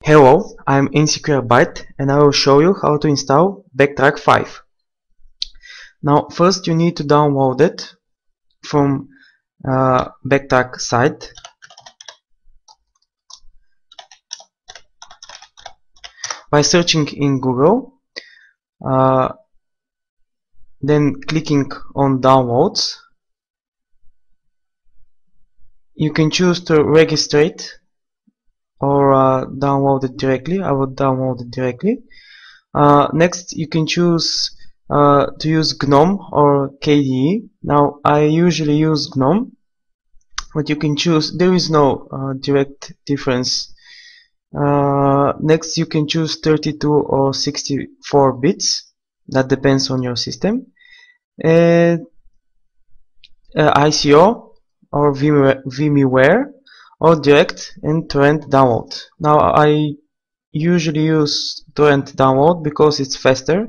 Hello, I'm InSecureByte and I will show you how to install BackTrack 5. Now first you need to download it from BackTrack site. By searching in Google, then clicking on downloads, you can choose to register or download it directly. I will download it directly. Next you can choose to use GNOME or KDE. Now I usually use GNOME, but you can choose, there is no direct difference. Next you can choose 32 or 64 bits, that depends on your system, and ICO or VMware or direct and torrent download. Now I usually use torrent download because it's faster,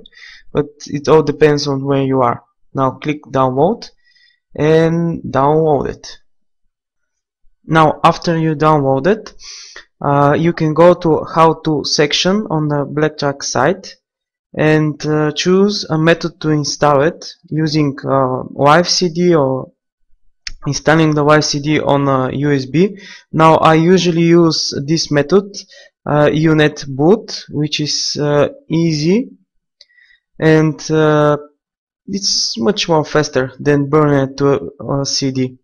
but it all depends on where you are. Now click download and download it. Now after you download it, you can go to how to section on the BackTrack site and choose a method to install it using live CD or installing the live CD on a USB. Now I usually use this method, UNet boot, which is easy and it's much more faster than burning it to a CD.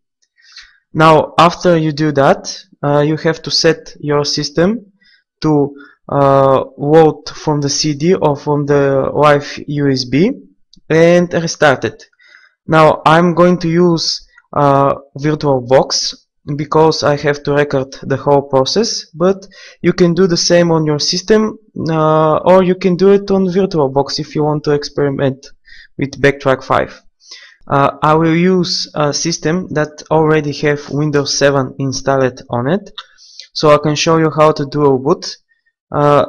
Now after you do that, you have to set your system to load from the CD or from the live USB and restart it. Now I'm going to use VirtualBox because I have to record the whole process, but you can do the same on your system, or you can do it on VirtualBox if you want to experiment with BackTrack 5. I will use a system that already have Windows 7 installed on it, so I can show you how to dual boot.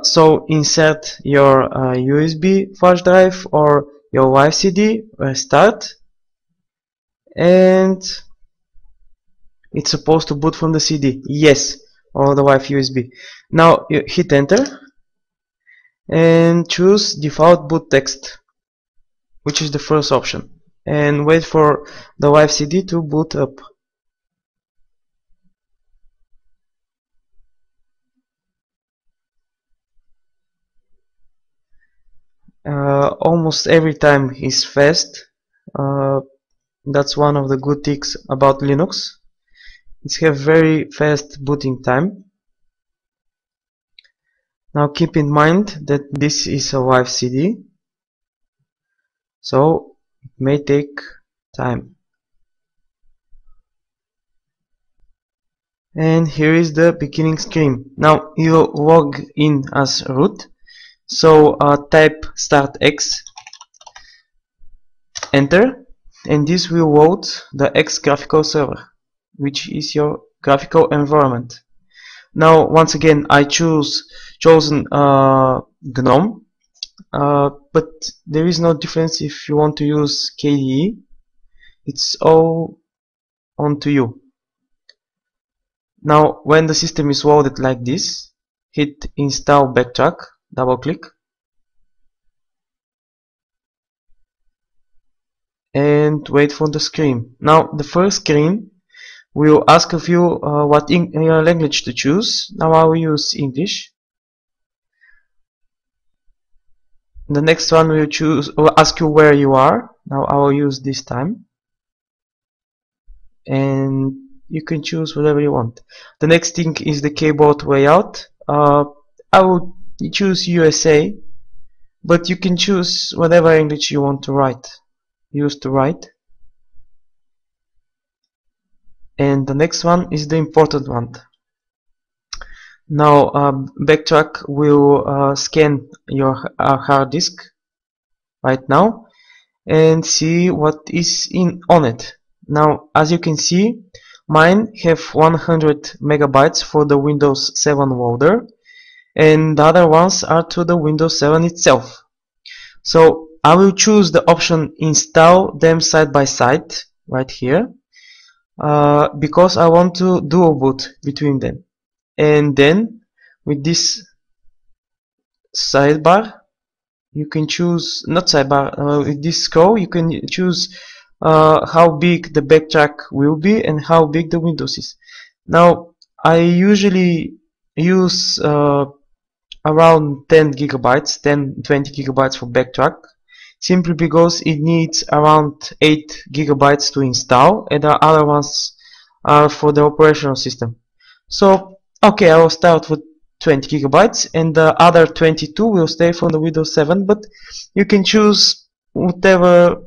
So insert your USB flash drive or your live CD, restart, and it's supposed to boot from the CD, yes, or the live USB. Now you hit enter and choose default boot text, which is the first option, and wait for the live CD to boot up. Almost every time is fast. That's one of the good things about Linux. It has very fast booting time. Now keep in mind that this is a live CD, so it may take time. And here is the beginning screen. Now you log in as root, so type start X, enter, and this will load the X graphical server, which is your graphical environment. Now once again I chosen GNOME, but there is no difference if you want to use KDE. It's all on to you. Now when the system is loaded like this, hit install BackTrack, double click, and wait for the screen. Now the first screen will ask of you what language to choose. Now I will use English. The next one will ask you where you are. Now I will use this time, and you can choose whatever you want. The next thing is the keyboard layout. I will choose USA, but you can choose whatever English you want to use to write. And the next one is the important one. Now BackTrack will scan your hard disk right now and see what is on it. Now as you can see, mine have 100 megabytes for the Windows 7 loader, and the other ones are to the Windows 7 itself. So I will choose the option install them side by side right here, because I want to dual boot between them. And then with this sidebar, you can choose, not sidebar, with this scroll you can choose how big the BackTrack will be and how big the Windows is. Now I usually use around 10 gigabytes, 10-20 gigabytes for BackTrack, simply because it needs around 8 gigabytes to install, and the other ones are for the operational system. So okay, I will start with 20 gigabytes, and the other 22 will stay from the Windows 7, but you can choose whatever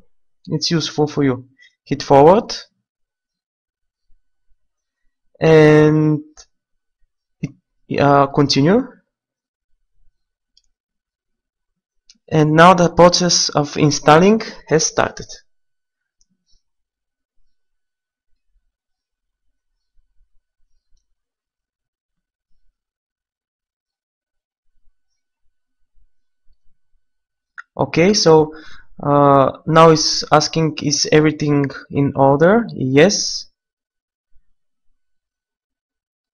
it's useful for you. Hit forward, and continue. And now the process of installing has started. Okay, so now it's asking, is everything in order? Yes.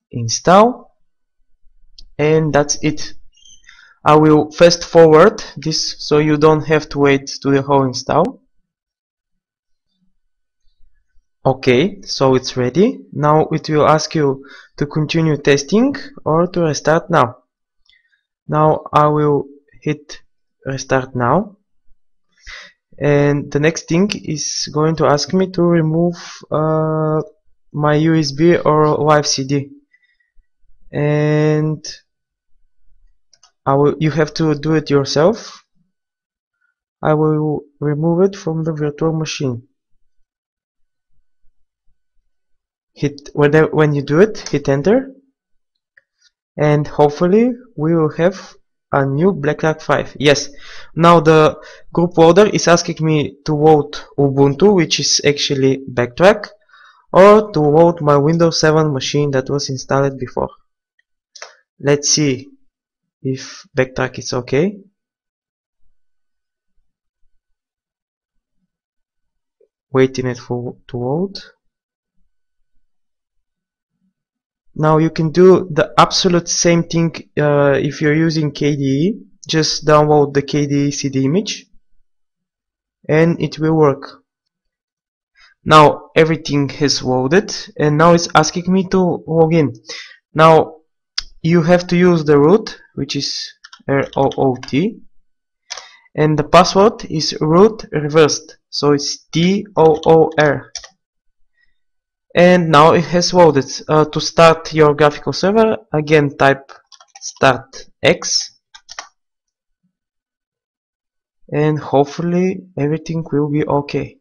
Install, and that's it. I will fast forward this so you don't have to wait to the whole install. Okay, so it's ready. Now it will ask you to continue testing or to restart now. Now I will hit restart now, and the next thing is going to ask me to remove my USB or live CD, and you have to do it yourself. I will remove it from the virtual machine. When you do it, hit enter, and hopefully we will have a new BackTrack 5. Yes, now the group folder is asking me to vote Ubuntu, which is actually BackTrack, or to vote my Windows 7 machine that was installed before. Let's see if BackTrack is okay. Waiting it to vote. Now you can do the absolute same thing if you're using KDE. Just download the KDE CD image and it will work. Now everything has loaded, and now it's asking me to log in. Now you have to use the root, which is ROOT, and the password is root reversed, so it's TOOR. And now it has loaded. To start your graphical server, again type start X, and hopefully everything will be okay.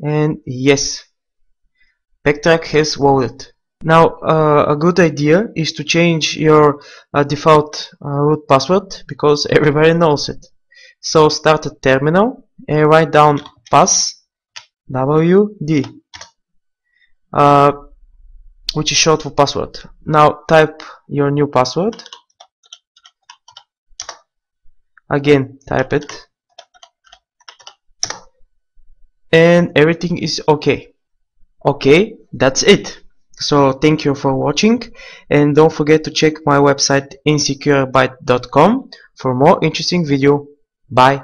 And yes, BackTrack has loaded. Now a good idea is to change your default root password, because everybody knows it. So start a terminal and write down pass WD, which is short for password. Now type your new password. Again, type it, and everything is okay. Okay, that's it. So thank you for watching, and don't forget to check my website insecurebyte.com for more interesting video. Bye.